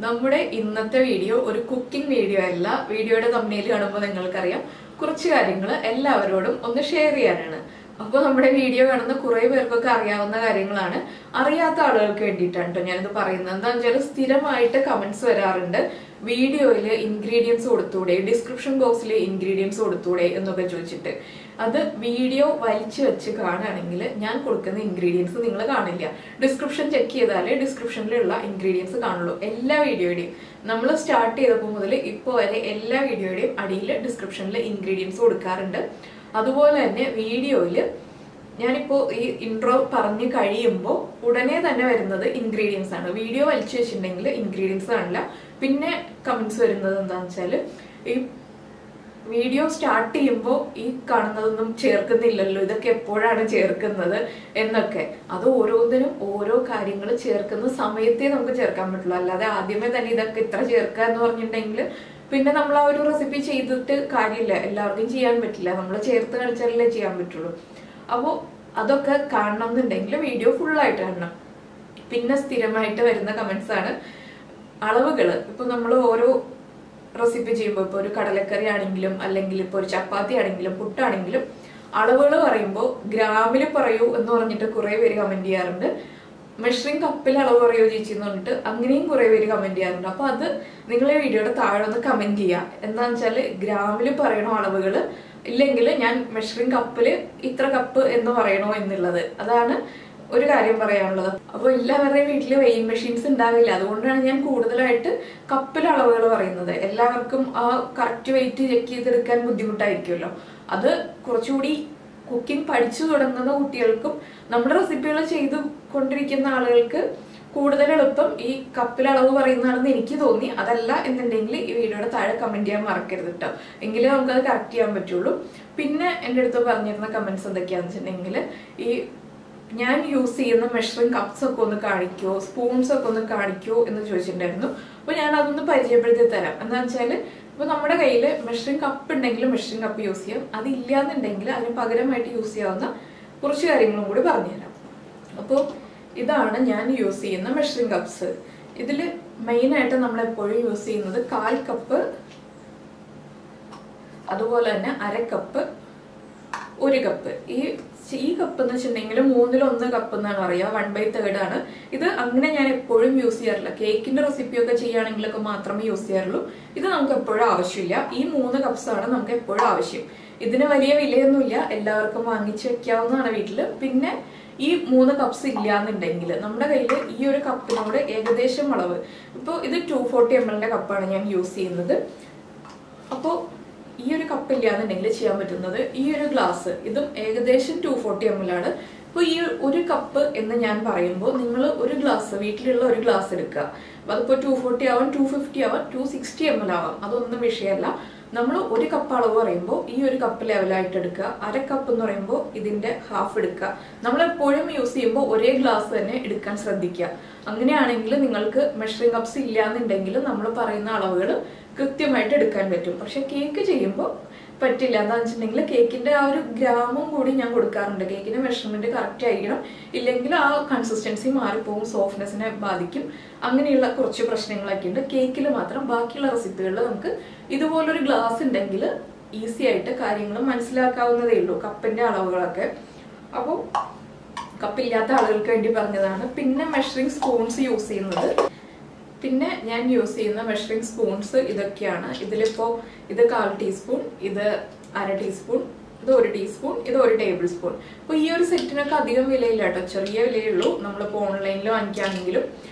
നമ്മുടെ ഇന്നത്തെ വീഡിയോ ഒരു കുക്കിംഗ് വീഡിയോ അല്ല. വീഡിയോയുടെ തമ്മിൽ കാണുമ്പോൾ നിങ്ങൾക്കറിയാം കുറച്ച് കാര്യങ്ങൾ എല്ലാവരോടും ഒന്ന് ഷെയർ ചെയ്യാനാണ്. അപ്പോൾ നമ്മുടെ വീഡിയോ കാണുന്ന കുറേ പേർക്കൊക്കെ അറിയാവുന്ന കാര്യങ്ങളാണ്. അറിയാത്ത ആളുകൾക്ക് വേണ്ടിയിട്ടാണ് കേട്ടോ ഞാനിത് പറയുന്നത്. എന്താണെന്ന് വെച്ചാൽ സ്ഥിരമായിട്ട് കമന്റ്സ് വരാറുണ്ട്, വീഡിയോയിൽ ഇൻഗ്രീഡിയൻസ് കൊടുത്തൂടെ, ഡിസ്ക്രിപ്ഷൻ ബോക്സിൽ ഇൻഗ്രീഡിയൻസ് കൊടുത്തൂടെ എന്നൊക്കെ ചോദിച്ചിട്ട്. അത് വീഡിയോ വലിച്ചു വെച്ച് കാണുകയാണെങ്കിൽ ഞാൻ കൊടുക്കുന്ന ഇൻഗ്രീഡിയൻസ് നിങ്ങൾ കാണില്ല. ഡിസ്ക്രിപ്ഷൻ ചെക്ക് ചെയ്താലേ ഡിസ്ക്രിപ്ഷനിലുള്ള ഇൻഗ്രീഡിയൻസ് കാണുള്ളൂ. എല്ലാ വീഡിയോയുടെയും നമ്മൾ സ്റ്റാർട്ട് ചെയ്തപ്പോൾ മുതൽ ഇപ്പോൾ വരെ എല്ലാ വീഡിയോയുടെയും അടിയിൽ ഡിസ്ക്രിപ്ഷനിൽ ഇൻഗ്രീഡിയൻസ് കൊടുക്കാറുണ്ട്. അതുപോലെ തന്നെ വീഡിയോയിൽ ഞാനിപ്പോൾ ഈ ഇൻട്രോ പറഞ്ഞ് കഴിയുമ്പോൾ ഉടനെ തന്നെ വരുന്നത് ഇൻഗ്രീഡിയൻസ് ആണ്. വീഡിയോ വലിച്ചു വെച്ചിട്ടുണ്ടെങ്കിൽ ഇൻഗ്രീഡിയൻസ് കാണില്ല. പിന്നെ കമന്റ്സ് വരുന്നത് എന്താണെന്ന് വെച്ചാൽ ഈ വീഡിയോ സ്റ്റാർട്ട് ചെയ്യുമ്പോൾ ഈ കാണുന്നതൊന്നും ചേർക്കുന്നില്ലല്ലോ, ഇതൊക്കെ എപ്പോഴാണ് ചേർക്കുന്നത് എന്നൊക്കെ. അത് ഓരോന്നിനും ഓരോ കാര്യങ്ങൾ ചേർക്കുന്ന സമയത്തേ നമുക്ക് ചേർക്കാൻ പറ്റുള്ളൂ. അല്ലാതെ ആദ്യമേ തന്നെ ഇതൊക്കെ ഇത്ര ചേർക്കുക എന്ന് പറഞ്ഞിട്ടുണ്ടെങ്കിൽ പിന്നെ നമ്മൾ ആ ഒരു റെസിപ്പി ചെയ്തിട്ട് കാര്യമില്ല, എല്ലാവർക്കും ചെയ്യാൻ പറ്റില്ല. നമ്മൾ ചേർത്ത് കളിച്ചാലേ ചെയ്യാൻ പറ്റുള്ളൂ. അപ്പോൾ അതൊക്കെ കാണണം എന്നുണ്ടെങ്കിൽ വീഡിയോ ഫുള്ളായിട്ട് കാണണം. പിന്നെ സ്ഥിരമായിട്ട് വരുന്ന കമന്റ്സ് ആണ് അളവുകൾ. ഇപ്പൊ നമ്മൾ ഓരോ റെസിപ്പി ചെയ്യുമ്പോൾ ഇപ്പോൾ ഒരു കടലക്കറി ആണെങ്കിലും അല്ലെങ്കിൽ ഇപ്പോൾ ഒരു ചപ്പാത്തി ആണെങ്കിലും പുട്ടാണെങ്കിലും അളവുകൾ പറയുമ്പോൾ ഗ്രാമിൽ പറയൂ എന്ന് പറഞ്ഞിട്ട് കുറേ പേര് കമന്റ് ചെയ്യാറുണ്ട്. മെഷറിംഗ് കപ്പിൽ അളവ് പറയോ ചേച്ചി എന്ന് പറഞ്ഞിട്ട് അങ്ങനെയും കുറേ പേര് കമന്റ് ചെയ്യാറുണ്ട്. അപ്പൊ അത് നിങ്ങളെ വീഡിയോയുടെ താഴെ ഒന്ന് കമന്റ് ചെയ്യാം. എന്താണെന്ന് വെച്ചാൽ ഗ്രാമിൽ പറയണോ അളവുകൾ, ഇല്ലെങ്കിൽ ഞാൻ മെഷറിംഗ് കപ്പിൽ ഇത്ര കപ്പ് എന്ന് പറയണോ എന്നുള്ളത്. അതാണ് ഒരു കാര്യം പറയാനുള്ളത്. അപ്പോൾ എല്ലാവരുടെയും വീട്ടിൽ വെയിങ് മെഷീൻസ് ഉണ്ടാവില്ല. അതുകൊണ്ടാണ് ഞാൻ കൂടുതലായിട്ട് കപ്പിൽ അളവുകൾ പറയുന്നത്. എല്ലാവർക്കും ആ കറക്റ്റ് വെയിറ്റ് ചെക്ക് ചെയ്തെടുക്കാൻ ബുദ്ധിമുട്ടായിരിക്കുമല്ലോ. അത് കുറച്ചുകൂടി കുക്കിംഗ് പഠിച്ചു തുടങ്ങുന്ന കുട്ടികൾക്കും നമ്മുടെ റെസിപ്പികൾ ചെയ്തു കൊണ്ടിരിക്കുന്ന ആളുകൾക്ക് കൂടുതൽ എളുപ്പം ഈ കപ്പിൽ അളവ് പറയുന്നതാണെന്ന് എനിക്ക് തോന്നി. അതല്ല എന്നുണ്ടെങ്കിൽ ഈ വീഡിയോയുടെ താഴെ കമന്റ് ചെയ്യാൻ മറക്കരുത് കേട്ടോ, എങ്കിലേ നമുക്കത് കറക്റ്റ് ചെയ്യാൻ പറ്റുള്ളൂ. പിന്നെ എൻ്റെ അടുത്ത് പറഞ്ഞിരുന്ന കമന്റ്സ് എന്തൊക്കെയാണെന്ന് വെച്ചിട്ടുണ്ടെങ്കിൽ ഈ ഞാൻ യൂസ് ചെയ്യുന്ന മെഷറിംഗ് കപ്സ് ഒക്കെ ഒന്ന് കാണിക്കുമോ, സ്പൂൺസ് ഒക്കെ ഒന്ന് കാണിക്കുമോ എന്ന് ചോദിച്ചിട്ടുണ്ടായിരുന്നു. അപ്പോൾ ഞാൻ അതൊന്ന് പരിചയപ്പെടുത്തി തരാം. എന്താണെന്ന് വെച്ചാൽ ഇപ്പോൾ നമ്മുടെ കയ്യിൽ മെഷറിംഗ് കപ്പ് ഉണ്ടെങ്കിൽ മെഷറിംഗ് കപ്പ് യൂസ് ചെയ്യാം. അതില്ലാന്നുണ്ടെങ്കിൽ അതിന് പകരമായിട്ട് യൂസ് ചെയ്യാവുന്ന കുറച്ച് കാര്യങ്ങളും കൂടി പറഞ്ഞുതരാം. അപ്പോൾ ഇതാണ് ഞാൻ യൂസ് ചെയ്യുന്ന മെഷറിംഗ് കപ്സ്. ഇതിൽ മെയിനായിട്ട് നമ്മൾ എപ്പോഴും യൂസ് ചെയ്യുന്നത് 1/4 കപ്പ്, അതുപോലെ തന്നെ 1/2 കപ്പ്, 1 കപ്പ്. ഈ കപ്പ് എന്ന് വെച്ചിട്ടുണ്ടെങ്കിൽ 1/3 കപ്പ് എന്നാണ് പറയുക, 1/3 ആണ്. ഇത് അങ്ങനെ ഞാൻ എപ്പോഴും യൂസ് ചെയ്യാറില്ല. കേക്കിന്റെ റെസിപ്പിയൊക്കെ ചെയ്യുകയാണെങ്കിലൊക്കെ മാത്രമേ യൂസ് ചെയ്യാറുള്ളൂ. ഇത് നമുക്ക് എപ്പോഴും ആവശ്യമില്ല. ഈ 3 കപ്സ് ആണ് നമുക്ക് എപ്പോഴും ആവശ്യം. ഇതിന് വലിയ വിലയൊന്നുമില്ല, എല്ലാവർക്കും വാങ്ങിച്ചു വെക്കാവുന്നതാണ് വീട്ടില്. പിന്നെ ഈ 3 കപ്സ് ഇല്ലാന്നുണ്ടെങ്കിൽ നമ്മുടെ കയ്യിൽ ഈ ഒരു കപ്പിനോട് ഏകദേശം അളവ്, ഇപ്പോൾ ഇത് 240 ml കപ്പാണ് ഞാൻ യൂസ് ചെയ്യുന്നത്. അപ്പോൾ ഈ ഒരു കപ്പ് ഇല്ലാന്നുണ്ടെങ്കിൽ ചെയ്യാൻ പറ്റുന്നത് ഈ ഒരു ഗ്ലാസ്, ഇതും ഏകദേശം 240 ml ആണ്. ഇപ്പോൾ ഈ 1 കപ്പ് എന്ന് ഞാൻ പറയുമ്പോൾ നിങ്ങൾ ഒരു ഗ്ലാസ്, വീട്ടിലുള്ള ഒരു ഗ്ലാസ് എടുക്കുക. അതിപ്പോൾ 240 ആവാം, 250 ആവാം, 260 ml ആവാം, അതൊന്നും വിഷയമല്ല. നമ്മൾ 1 കപ്പ് അളവ് പറയുമ്പോൾ ഈ ഒരു കപ്പ് ലെവലായിട്ട് എടുക്കുക. 1/2 കപ്പ് എന്ന് പറയുമ്പോൾ ഇതിന്റെ ഹാഫ് എടുക്കുക. നമ്മൾ എപ്പോഴും യൂസ് ചെയ്യുമ്പോൾ ഒരേ ഗ്ലാസ് തന്നെ എടുക്കാൻ ശ്രദ്ധിക്കുക. അങ്ങനെയാണെങ്കിൽ നിങ്ങൾക്ക് മെഷറിംഗ് കപ്സ് ഇല്ലാന്നുണ്ടെങ്കിൽ നമ്മൾ പറയുന്ന അളവുകൾ കൃത്യമായിട്ട് എടുക്കാൻ പറ്റും. പക്ഷെ കേക്ക് ചെയ്യുമ്പോൾ പറ്റില്ല. എന്താണെന്ന് വെച്ചിട്ടുണ്ടെങ്കിൽ കേക്കിന്റെ ആ ഒരു ഗ്രാമും കൂടി ഞാൻ കൊടുക്കാറുണ്ട്. കേക്കിന്റെ മെഷർമെന്റ് കറക്റ്റ് ആയിരിക്കണം, ഇല്ലെങ്കിൽ ആ കൺസിസ്റ്റൻസി മാറിപ്പോകും, സോഫ്റ്റ്നെസ്സിനെ ബാധിക്കും. അങ്ങനെയുള്ള കുറച്ച് പ്രശ്നങ്ങളൊക്കെ ഉണ്ട് കേക്കിൽ മാത്രം. ബാക്കിയുള്ള റെസിപ്പികളിൽ നമുക്ക് ഇതുപോലൊരു ഗ്ലാസ് ഉണ്ടെങ്കിൽ ഈസി ആയിട്ട് കാര്യങ്ങൾ മനസ്സിലാക്കാവുന്നതേ ഉള്ളൂ, കപ്പിന്റെ അളവുകളൊക്കെ. അപ്പോൾ കപ്പില്ലാത്ത ആളുകൾക്ക് വേണ്ടി പറഞ്ഞതാണ്. പിന്നെ മെഷറിംഗ് സ്പൂൺസ് യൂസ് ചെയ്യുന്നത്, പിന്നെ ഞാൻ യൂസ് ചെയ്യുന്ന മെഷറിംഗ് സ്പൂൺസ് ഇതൊക്കെയാണ്. ഇതിലിപ്പോൾ ഇത് 1/4 ടീസ്പൂൺ, ഇത് 1/2 ടീസ്പൂൺ, ഇത് 1 ടീസ്പൂൺ, ഇത് 1 ടേബിൾ സ്പൂൺ. അപ്പോൾ ഈ ഒരു സെറ്റിനൊക്കെ അധികം വിലയില്ല കേട്ടോ, ചെറിയ വിലയുള്ളൂ. നമ്മളിപ്പോൾ ഓൺലൈനിൽ വാങ്ങിക്കുകയാണെങ്കിലും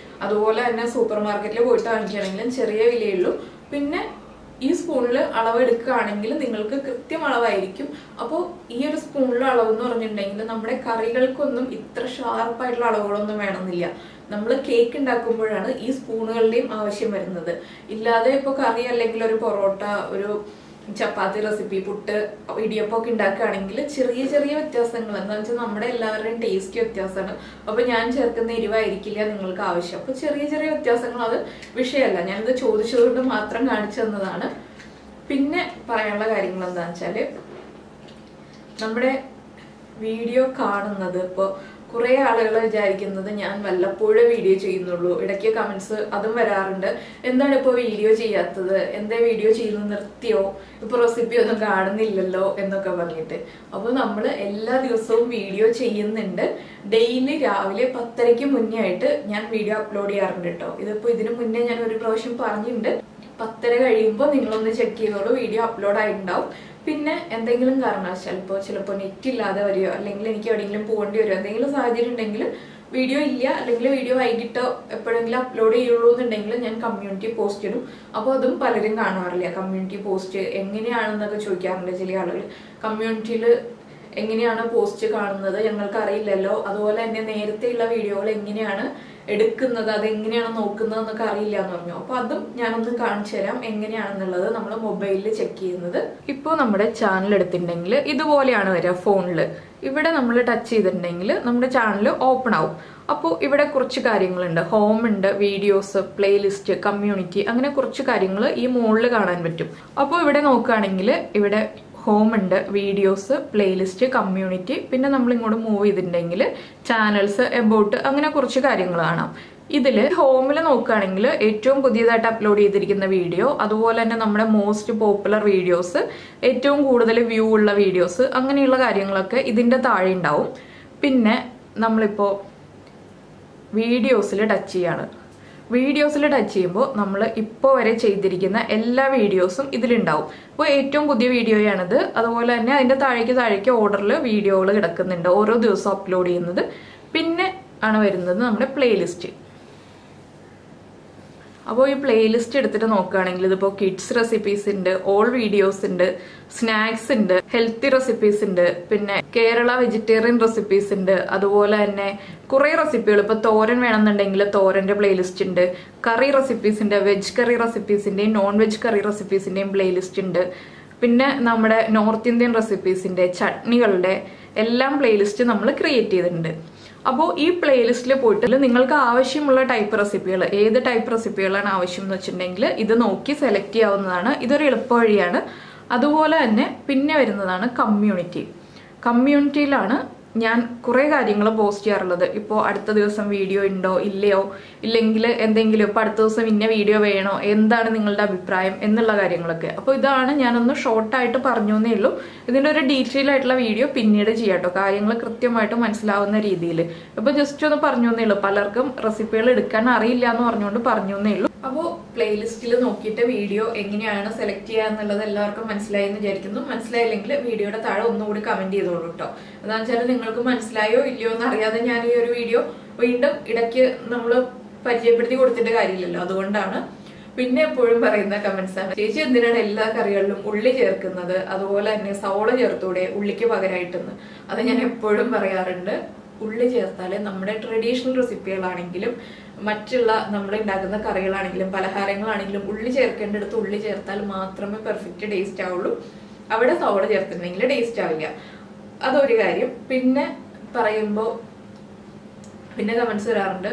അതുപോലെ തന്നെ സൂപ്പർ മാർക്കറ്റിൽ പോയിട്ട് വാങ്ങിക്കുകയാണെങ്കിലും ചെറിയ വിലയുള്ളൂ. പിന്നെ ഈ സ്പൂണിൽ അളവ് എടുക്കുകയാണെങ്കിൽ നിങ്ങൾക്ക് കൃത്യം അളവായിരിക്കും. അപ്പോൾ ഈ ഒരു സ്പൂണിൽ അളവ് എന്ന് പറഞ്ഞിട്ടുണ്ടെങ്കിൽ നമ്മുടെ കറികൾക്കൊന്നും ഇത്ര ഷാർപ്പായിട്ടുള്ള അളവുകളൊന്നും വേണമെന്നില്ല. നമ്മൾ കേക്ക് ഉണ്ടാക്കുമ്പോഴാണ് ഈ സ്പൂണുകളുടെയും ആവശ്യം വരുന്നത്. ഇല്ലാതെ ഇപ്പോൾ കറി അല്ലെങ്കിൽ ഒരു പൊറോട്ട, ഒരു ചപ്പാത്തി റെസിപ്പി, പുട്ട്, ഇടിയപ്പം ഒക്കെ ഉണ്ടാക്കുകയാണെങ്കിൽ ചെറിയ ചെറിയ വ്യത്യാസങ്ങൾ, എന്താണെന്ന് വെച്ചാൽ നമ്മുടെ എല്ലാവരുടെയും ടേസ്റ്റ് വ്യത്യാസമാണ്. അപ്പോൾ ഞാൻ ചേർക്കുന്ന എരിവായിരിക്കില്ല നിങ്ങൾക്ക് ആവശ്യം. അപ്പോൾ ചെറിയ ചെറിയ വ്യത്യാസങ്ങൾ, അത് വിഷയമല്ല. ഞാനിത് ചോദിച്ചതുകൊണ്ട് മാത്രം കാണിച്ചു തന്നതാണ്. പിന്നെ പറയാനുള്ള കാര്യങ്ങൾ എന്താണെന്ന് വെച്ചാൽ നമ്മുടെ വീഡിയോ കാണുന്നത് ഇപ്പോൾ കുറേ ആളുകൾ വിചാരിക്കുന്നത് ഞാൻ വല്ലപ്പോഴും വീഡിയോ ചെയ്യുന്നുള്ളൂ. ഇടയ്ക്ക് കമന്റ്സ് അതും വരാറുണ്ട്, എന്താണ് ഇപ്പോൾ വീഡിയോ ചെയ്യാത്തത്, എന്താ വീഡിയോ ചെയ്യുന്നത് നിർത്തിയോ, ഇപ്പോൾ റെസിപ്പി ഒന്നും കാണുന്നില്ലല്ലോ എന്നൊക്കെ പറഞ്ഞിട്ട്. അപ്പോൾ നമ്മൾ എല്ലാ ദിവസവും വീഡിയോ ചെയ്യുന്നുണ്ട്. ഡെയിലി രാവിലെ 10:30 മുന്നേ ആയിട്ട് ഞാൻ വീഡിയോ അപ്ലോഡ് ചെയ്യാറുണ്ട് കേട്ടോ. ഇതിപ്പോൾ ഇതിനു മുന്നേ ഞാൻ ഒരു പ്രാവശ്യം പറഞ്ഞിട്ടുണ്ട്. 10:30 കഴിയുമ്പോൾ നിങ്ങളൊന്ന് ചെക്ക് ചെയ്തോളൂ, വീഡിയോ അപ്ലോഡ് ആയിട്ടുണ്ടാവും. പിന്നെ എന്തെങ്കിലും കാരണവശാൽ ചിലപ്പോൾ നെറ്റ് ഇല്ലാതെ വരികയോ അല്ലെങ്കിൽ എനിക്ക് എവിടെയെങ്കിലും പോകേണ്ടി വരുമോ എന്തെങ്കിലും സാഹചര്യം ഉണ്ടെങ്കിൽ വീഡിയോ ഇല്ല, അല്ലെങ്കിൽ വീഡിയോ വൈകിട്ടോ എപ്പോഴെങ്കിലും അപ്ലോഡ് ചെയ്യുള്ളൂ എന്നുണ്ടെങ്കിൽ ഞാൻ കമ്മ്യൂണിറ്റി പോസ്റ്റ് ഇടും. അപ്പോൾ അതും പലരും കാണാറില്ല. കമ്മ്യൂണിറ്റി പോസ്റ്റ് എങ്ങനെയാണെന്നൊക്കെ ചോദിക്കാറുണ്ട് ചില ആളുകൾ. കമ്മ്യൂണിറ്റിയിൽ എങ്ങനെയാണ് പോസ്റ്റ് കാണുന്നത് ഞങ്ങൾക്ക് അറിയില്ലല്ലോ, അതുപോലെ തന്നെ നേരത്തെയുള്ള വീഡിയോകൾ എങ്ങനെയാണ് എടുക്കുന്നത്, അതെങ്ങനെയാണ് നോക്കുന്നത് എന്നൊക്കെ അറിയില്ല എന്ന് പറഞ്ഞു. അപ്പോൾ അതും ഞാനൊന്ന് കാണിച്ചു തരാം എങ്ങനെയാണെന്നുള്ളത് നമ്മൾ മൊബൈലിൽ ചെക്ക് ചെയ്യുന്നത്. ഇപ്പോൾ നമ്മുടെ ചാനൽ എടുത്തിട്ടുണ്ടെങ്കിൽ ഇതുപോലെയാണ് വരിക ഫോണിൽ. ഇവിടെ നമ്മൾ ടച്ച് ചെയ്തിട്ടുണ്ടെങ്കിൽ നമ്മുടെ ചാനൽ ഓപ്പൺ ആവും. അപ്പോൾ ഇവിടെ കുറച്ച് കാര്യങ്ങളുണ്ട്. ഹോം ഉണ്ട്, വീഡിയോസ്, പ്ലേലിസ്റ്റ്, കമ്മ്യൂണിറ്റി, അങ്ങനെ കുറച്ച് കാര്യങ്ങൾ ഈ മുകളിൽ കാണാൻ പറ്റും. അപ്പോൾ ഇവിടെ നോക്കുകയാണെങ്കിൽ ഇവിടെ ഹോം ഉണ്ട്, വീഡിയോസ്, പ്ലേലിസ്റ്റ്, കമ്മ്യൂണിറ്റി, പിന്നെ നമ്മൾ ഇങ്ങോട്ട് മൂവ് ചെയ്തിട്ടുണ്ടെങ്കിൽ ചാനൽസ്, എബൌട്ട്, അങ്ങനെ കുറച്ച് കാര്യങ്ങൾ കാണാം. ഇതിൽ ഹോമിൽ നോക്കുകയാണെങ്കിൽ ഏറ്റവും പുതിയതായിട്ട് അപ്ലോഡ് ചെയ്തിരിക്കുന്ന വീഡിയോ, അതുപോലെ തന്നെ നമ്മുടെ മോസ്റ്റ് പോപ്പുലർ വീഡിയോസ്, ഏറ്റവും കൂടുതൽ വ്യൂ ഉള്ള വീഡിയോസ്, അങ്ങനെയുള്ള കാര്യങ്ങളൊക്കെ ഇതിന്റെ താഴെ ഉണ്ടാവും. പിന്നെ നമ്മളിപ്പോൾ വീഡിയോസിൽ ടച്ച് ചെയ്യാണ്. വീഡിയോസിൽ ടച്ച് ചെയ്യുമ്പോൾ നമ്മൾ ഇപ്പോൾ വരെ ചെയ്തിരിക്കുന്ന എല്ലാ വീഡിയോസും ഇതിലുണ്ടാവും. അപ്പോൾ ഏറ്റവും പുതിയ വീഡിയോയാണിത്. അതുപോലെ തന്നെ അതിന്റെ താഴേക്ക് ഓർഡറിൽ വീഡിയോകൾ കിടക്കുന്നുണ്ട്, ഓരോ ദിവസവും അപ്ലോഡ് ചെയ്യുന്നത്. പിന്നെ ആണ് വരുന്നത് നമ്മുടെ പ്ലേലിസ്റ്റ്. അപ്പോൾ ഈ പ്ലേലിസ്റ്റ് എടുത്തിട്ട് നോക്കുകയാണെങ്കിൽ ഇതിപ്പോൾ കിഡ്സ് റെസിപ്പീസ് ഉണ്ട്, ഓൾ വീഡിയോസ് ഉണ്ട്, സ്നാക്സ് ഉണ്ട്, ഹെൽത്തി റെസിപ്പീസ് ഉണ്ട്, പിന്നെ കേരള വെജിറ്റേറിയൻ റെസിപ്പീസ് ഉണ്ട്, അതുപോലെ തന്നെ കുറെ റെസിപ്പികൾ. ഇപ്പൊ തോരൻ വേണമെന്നുണ്ടെങ്കിൽ തോരന്റെ പ്ലേലിസ്റ്റ് ഉണ്ട്, കറി റെസിപ്പീസ് ഉണ്ട്, വെജ് കറി റെസിപ്പീസിന്റെയും നോൺ വെജ് കറി റെസിപ്പീസിന്റെയും പ്ലേലിസ്റ്റ് ഉണ്ട്. പിന്നെ നമ്മുടെ നോർത്ത് ഇന്ത്യൻ റെസിപ്പീസിന്റെ, ചട്നികളുടെ എല്ലാം പ്ലേലിസ്റ്റ് നമ്മൾ ക്രിയേറ്റ് ചെയ്തിട്ടുണ്ട്. അപ്പോൾ ഈ പ്ലേലിസ്റ്റിൽ പോയിട്ട് നിങ്ങൾക്ക് ആവശ്യമുള്ള ടൈപ്പ് റെസിപ്പികൾ, ഏത് ടൈപ്പ് റെസിപ്പികളാണ് ആവശ്യം എന്ന് വെച്ചിട്ടുണ്ടെങ്കിൽ ഇത് നോക്കി സെലക്ട് ചെയ്യാവുന്നതാണ്. ഇതൊരു എളുപ്പ വഴിയാണ്. അതുപോലെ തന്നെ പിന്നെ വരുന്നതാണ് കമ്മ്യൂണിറ്റി. കമ്മ്യൂണിറ്റിയിലാണ് ഞാൻ കുറെ കാര്യങ്ങൾ പോസ്റ്റ് ചെയ്യാറുള്ളത്. ഇപ്പോൾ അടുത്ത ദിവസം വീഡിയോ ഉണ്ടോ ഇല്ലയോ, ഇല്ലെങ്കിൽ എന്തെങ്കിലും ഇപ്പോൾ അടുത്ത ദിവസം ഇന്ന വീഡിയോ വേണോ, എന്താണ് നിങ്ങളുടെ അഭിപ്രായം എന്നുള്ള കാര്യങ്ങളൊക്കെ. അപ്പോൾ ഇതാണ് ഞാനൊന്ന് ഷോർട്ടായിട്ട് പറഞ്ഞു എന്നേ ഉള്ളൂ. ഇതിൻ്റെ ഒരു ഡീറ്റെയിൽ ആയിട്ടുള്ള വീഡിയോ പിന്നീട് ചെയ്യാം കേട്ടോ, കാര്യങ്ങൾ കൃത്യമായിട്ട് മനസ്സിലാവുന്ന രീതിയിൽ. ഇപ്പോൾ ജസ്റ്റ് ഒന്ന് പറഞ്ഞു എന്നേ ഉള്ളൂ. പലർക്കും റെസിപ്പികൾ എടുക്കാൻ അറിയില്ല എന്ന് പറഞ്ഞുകൊണ്ട് പറഞ്ഞു എന്നേ ഉള്ളൂ. അപ്പോൾ പ്ലേലിസ്റ്റിൽ നോക്കിയിട്ട് വീഡിയോ എങ്ങനെയാണ് സെലക്ട് ചെയ്യുക എന്നുള്ളത് എല്ലാവർക്കും മനസ്സിലായി എന്ന് വിചാരിക്കുന്നു. മനസ്സിലായില്ലെങ്കിൽ വീഡിയോയുടെ താഴെ ഒന്നുകൂടി കമന്റ് ചെയ്തോളൂ കേട്ടോ. എന്താണെന്ന് വെച്ചാൽ നിങ്ങൾക്ക് മനസ്സിലായോ ഇല്ലയോ എന്ന് അറിയാതെ ഞാൻ ഈ ഒരു വീഡിയോ വീണ്ടും ഇടയ്ക്ക് നമ്മൾ പരിചയപ്പെടുത്തി കൊടുത്തിട്ട് കാര്യമില്ലല്ലോ, അതുകൊണ്ടാണ്. പിന്നെ എപ്പോഴും പറയുന്ന കമന്റ്സ് ആണ്, ചേച്ചി എന്തിനാണ് എല്ലാ കറികളിലും ഉള്ളി ചേർക്കുന്നത്, അതുപോലെ തന്നെ സവോള ചേർത്തൂടെ ഉള്ളിക്ക് പകരമായിട്ടെന്ന്. അത് ഞാൻ എപ്പോഴും പറയാറുണ്ട്. ഉള്ളി ചേർത്താൽ നമ്മുടെ ട്രഡീഷണൽ റെസിപ്പികളാണെങ്കിലും മറ്റുള്ള നമ്മൾ ഉണ്ടാക്കുന്ന കറികളാണെങ്കിലും പലഹാരങ്ങളാണെങ്കിലും ഉള്ളി ചേർക്കേണ്ടടുത്ത് ഉള്ളി ചേർത്താൽ മാത്രമേ പെർഫെക്റ്റ് ടേസ്റ്റ് ആവുള്ളൂ. അവിടെ സവോള ചേർത്തിട്ടുണ്ടെങ്കിൽ ടേസ്റ്റ് ആവില്ല. അതൊരു കാര്യം. പിന്നെ പറയുമ്പോൾ പിന്നെ കമന്റ്സ് വരാറുണ്ട്,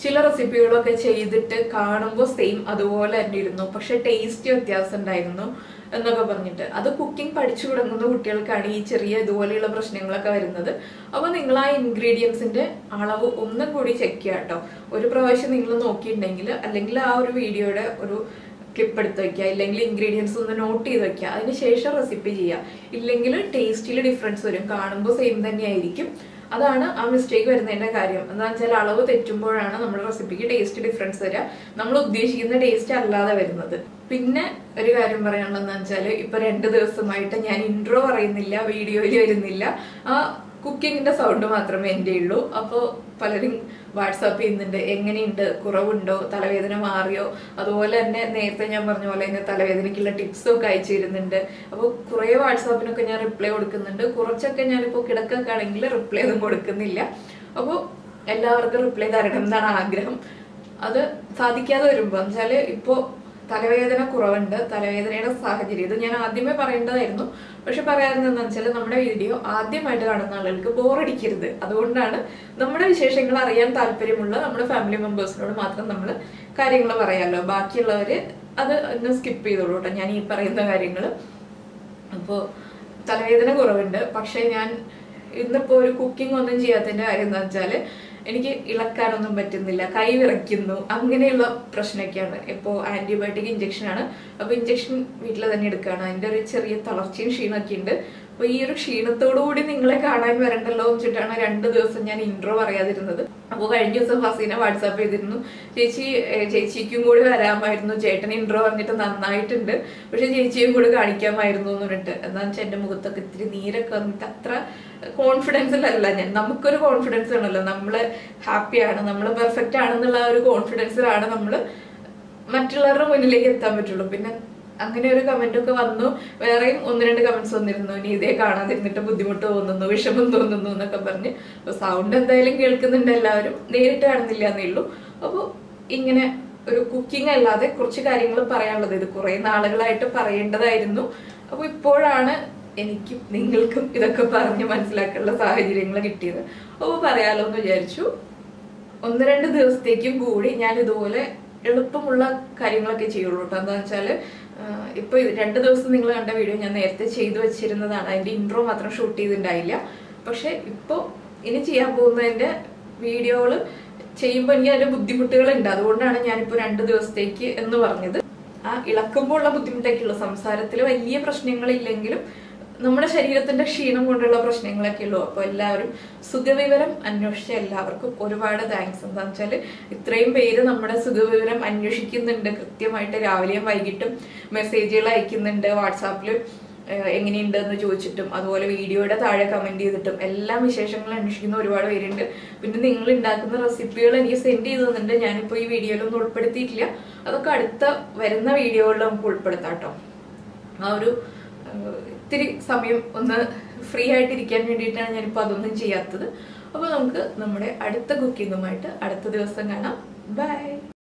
ചില റെസിപ്പികളൊക്കെ ചെയ്തിട്ട് കാണുമ്പോൾ സെയിം അതുപോലെ തന്നെ ഇരുന്നു, പക്ഷെ ടേസ്റ്റ് വ്യത്യാസം ഉണ്ടായിരുന്നു എന്നൊക്കെ പറഞ്ഞിട്ട്. അത് കുക്കിംഗ് പഠിച്ചു തുടങ്ങുന്ന കുട്ടികൾക്കാണ് ഈ ചെറിയ ഇതുപോലെയുള്ള പ്രശ്നങ്ങളൊക്കെ വരുന്നത്. അപ്പോൾ നിങ്ങൾ ആ ഇൻഗ്രീഡിയൻസിന്റെ അളവ് ഒന്നും കൂടി ചെക്ക് ചെയ്യുക കേട്ടോ. ഒരു പ്രാവശ്യം നിങ്ങൾ നോക്കിയിട്ടുണ്ടെങ്കിൽ, അല്ലെങ്കിൽ ആ ഒരു വീഡിയോയുടെ ഒരു ക്ലിപ്പ് എടുത്ത് വെക്കുക, ഇല്ലെങ്കിൽ ഇൻഗ്രീഡിയൻസ് ഒന്ന് നോട്ട് ചെയ്ത് വെക്കുക, അതിനുശേഷം റെസിപ്പി ചെയ്യുക. ഇല്ലെങ്കിൽ ടേസ്റ്റിൽ ഡിഫറൻസ് വരും, കാണുമ്പോൾ സെയിം തന്നെയായിരിക്കും. അതാണ് ആ മിസ്റ്റേക്ക് വരുന്നതിന്റെ കാര്യം. എന്താണെന്ന് വെച്ചാൽ അളവ് തെറ്റുമ്പോഴാണ് നമ്മുടെ റെസിപ്പിക്ക് ടേസ്റ്റ് ഡിഫറൻസ് വരിക, നമ്മൾ ഉദ്ദേശിക്കുന്ന ടേസ്റ്റ് അല്ലാതെ വരുന്നത്. പിന്നെ ഒരു കാര്യം പറയാനുള്ളതെന്ന് വെച്ചാൽ ഇപ്പൊ 2 ദിവസമായിട്ട് ഞാൻ ഇൻട്രോ പറയുന്നില്ല, വീഡിയോയിൽ വരുന്നില്ല, ആ കുക്കിങ്ങിന്റെ സൗണ്ട് മാത്രമേ എൻ്റെ ഉള്ളൂ. അപ്പോൾ പലരും വാട്സാപ്പ് ചെയ്യുന്നുണ്ട്, എങ്ങനെയുണ്ട്, കുറവുണ്ടോ, തലവേദന മാറിയോ, അതുപോലെ തന്നെ നേരത്തെ ഞാൻ പറഞ്ഞ പോലെ തന്നെ തലവേദനയ്ക്കുള്ള ടിപ്സും ഒക്കെ അയച്ചു തരുന്നുണ്ട്. അപ്പോൾ കുറേ വാട്സാപ്പിനൊക്കെ ഞാൻ റിപ്ലൈ കൊടുക്കുന്നുണ്ട്. കുറച്ചൊക്കെ ഞാനിപ്പോൾ കിടക്കൊക്കെ ആണെങ്കിൽ റിപ്ലൈ ഒന്നും കൊടുക്കുന്നില്ല. അപ്പോൾ എല്ലാവർക്കും റിപ്ലൈ തരണം എന്നാണ് ആഗ്രഹം. അത് സാധിക്കാതെ വരുമ്പോൾ എന്നുവെച്ചാൽ ഇപ്പോൾ തലവേദന കുറവുണ്ട്, തലവേദനയുടെ സാഹചര്യം ഇത് ഞാൻ ആദ്യമേ പറയേണ്ടതായിരുന്നു. പക്ഷെ പറയാറുണ്ടെന്ന് വെച്ചാൽ നമ്മുടെ വീഡിയോ ആദ്യമായിട്ട് കാണുന്ന ആളുകൾക്ക് ബോറടിക്കരുത്. അതുകൊണ്ടാണ് നമ്മുടെ വിശേഷങ്ങൾ അറിയാൻ താല്പര്യമുള്ള നമ്മുടെ ഫാമിലി മെമ്പേഴ്സിനോട് മാത്രം നമ്മൾ കാര്യങ്ങൾ പറയാമല്ലോ. ബാക്കിയുള്ളവര് അത് ഒന്ന് സ്കിപ്പ് ചെയ്തോളൂ കേട്ടോ ഞാൻ ഈ പറയുന്ന കാര്യങ്ങൾ. അപ്പോൾ തലവേദന കുറവുണ്ട്, പക്ഷെ ഞാൻ ഇന്നിപ്പോൾ ഒരു കുക്കിംഗ് ഒന്നും ചെയ്യാത്തതിൻ്റെ കാര്യം എന്താ വെച്ചാൽ എനിക്ക് ഇളക്കാനൊന്നും പറ്റുന്നില്ല, കൈ വിറയ്ക്കുന്നു, അങ്ങനെയുള്ള പ്രശ്നമൊക്കെയാണ്. ഇപ്പോൾ ആൻറ്റിബയോട്ടിക് ഇഞ്ചക്ഷനാണ്. അപ്പോൾ ഇഞ്ചക്ഷൻ വീട്ടിൽ തന്നെ എടുക്കുകയാണ്. അതിൻ്റെ ഒരു ചെറിയ തളർച്ചയും ക്ഷീണമൊക്കെ ഉണ്ട്. അപ്പോൾ ഈ ഒരു ക്ഷീണത്തോടുകൂടി നിങ്ങളെ കാണാൻ വരണ്ടല്ലോ എന്ന് വെച്ചിട്ടാണ് 2 ദിവസം ഞാൻ ഇൻട്രോ പറയാതിരുന്നത്. അപ്പോൾ കഴിഞ്ഞ ദിവസം ഫസീനെ വാട്സാപ്പ് ചെയ്തിരുന്നു, ചേച്ചിക്കും കൂടി വരാമായിരുന്നു, ചേട്ടൻ ഇൻട്രോ പറഞ്ഞിട്ട് നന്നായിട്ടുണ്ട്, പക്ഷെ ചേച്ചിയും കൂടി കാണിക്കാമായിരുന്നു എന്ന് പറഞ്ഞിട്ട്. എന്താണെന്ന് വെച്ചാൽ എൻ്റെ മുഖത്തൊക്കെ ഇത്തിരി നീരൊക്കെ വന്നിട്ട് അത്ര കോൺഫിഡൻസിലല്ല ഞാൻ. നമുക്കൊരു കോൺഫിഡൻസ് ആണല്ലോ, നമ്മൾ ഹാപ്പിയാണ്, നമ്മൾ പെർഫെക്റ്റ് ആണെന്നുള്ള ഒരു കോൺഫിഡൻസിലാണ് നമ്മൾ മറ്റുള്ളവരുടെ മുന്നിലേക്ക് എത്താൻ പറ്റുള്ളൂ. പിന്നെ അങ്ങനെ ഒരു കമന്റ് ഒക്കെ വന്നു. വേറെയും 1-2 കമന്റ്സ് വന്നിരുന്നു, ഇനി ഇതേ കാണാതിരുന്നിട്ട് ബുദ്ധിമുട്ട് തോന്നുന്നു, വിഷമം തോന്നുന്നു എന്നൊക്കെ പറഞ്ഞ്. അപ്പൊ സൗണ്ട് എന്തായാലും കേൾക്കുന്നുണ്ട് എല്ലാവരും, നേരിട്ട് കാണുന്നില്ല എന്നേ ഉള്ളൂ. അപ്പോൾ ഇങ്ങനെ ഒരു കുക്കിംഗ് അല്ലാതെ കുറച്ച് കാര്യങ്ങൾ പറയാനുള്ളത്, ഇത് കുറെ നാളുകളായിട്ട് പറയേണ്ടതായിരുന്നു. അപ്പൊ ഇപ്പോഴാണ് എനിക്കും നിങ്ങൾക്കും ഇതൊക്കെ പറഞ്ഞ് മനസ്സിലാക്കാനുള്ള സാഹചര്യങ്ങൾ കിട്ടിയത്. അപ്പോൾ പറയാലോ എന്ന് വിചാരിച്ചു. 1-2 ദിവസത്തേക്കും കൂടി ഞാൻ ഇതുപോലെ എളുപ്പമുള്ള കാര്യങ്ങളൊക്കെ ചെയ്യുള്ളൂ കേട്ടോ. എന്താണെന്ന് വെച്ചാൽ ഇപ്പോൾ 2 ദിവസം നിങ്ങൾ കണ്ട വീഡിയോ ഞാൻ നേരത്തെ ചെയ്തു വെച്ചിരുന്നതാണ്. അതിൻ്റെ ഇൻട്രോ മാത്രം ഷൂട്ട് ചെയ്തിട്ടുണ്ടായില്ല. പക്ഷെ ഇപ്പോൾ ഇനി ചെയ്യാൻ പോകുന്നതിൻ്റെ വീഡിയോകൾ ചെയ്യുമ്പോൾ എനിക്ക് അതിൻ്റെ ബുദ്ധിമുട്ടുകളുണ്ട്. അതുകൊണ്ടാണ് ഞാനിപ്പോൾ 2 ദിവസത്തേക്ക് എന്ന് പറഞ്ഞത്. ആ ഇളക്കുമ്പോൾ ഉള്ള ബുദ്ധിമുട്ടൊക്കെ ഉള്ളൂ. സംസാരത്തിൽ വലിയ പ്രശ്നങ്ങളില്ലെങ്കിലും നമ്മുടെ ശരീരത്തിന്റെ ക്ഷീണം കൊണ്ടുള്ള പ്രശ്നങ്ങളൊക്കെ ഉള്ളൂ. അപ്പോൾ എല്ലാവരും സുഖവിവരം അന്വേഷിച്ച എല്ലാവർക്കും ഒരുപാട് താങ്ക്സ്. എന്താണെന്ന് വെച്ചാൽ ഇത്രയും പേര് നമ്മുടെ സുഖവിവരം അന്വേഷിക്കുന്നുണ്ട്. കൃത്യമായിട്ട് രാവിലെയും വൈകിട്ടും മെസ്സേജുകൾ അയക്കുന്നുണ്ട്, വാട്സാപ്പിൽ എങ്ങനെയുണ്ട് എന്ന് ചോദിച്ചിട്ടും അതുപോലെ വീഡിയോയുടെ താഴെ കമന്റ് ചെയ്തിട്ടും എല്ലാം വിശേഷങ്ങൾ അന്വേഷിക്കുന്ന ഒരുപാട് പേരുണ്ട്. പിന്നെ നിങ്ങൾ ഉണ്ടാക്കുന്ന റെസിപ്പികൾ എനിക്ക് സെൻഡ് ചെയ്ത് തന്നിട്ടുണ്ട്. ഞാനിപ്പോൾ ഈ വീഡിയോയിലൊന്നും ഉൾപ്പെടുത്തിയിട്ടില്ല. അതൊക്കെ അടുത്ത വരുന്ന വീഡിയോകളിൽ നമുക്ക് ഉൾപ്പെടുത്താം കേട്ടോ. ആ ഒരു ഇത്തിരി സമയം ഒന്ന് ഫ്രീ ആയിട്ടിരിക്കാൻ വേണ്ടിയിട്ടാണ് ഞാനിപ്പോൾ അതൊന്നും ചെയ്യാത്തത്. അപ്പോൾ നമുക്ക് നമ്മുടെ അടുത്ത കുക്കിങ്ങുമായിട്ട് അടുത്ത ദിവസം കാണാം. ബൈ.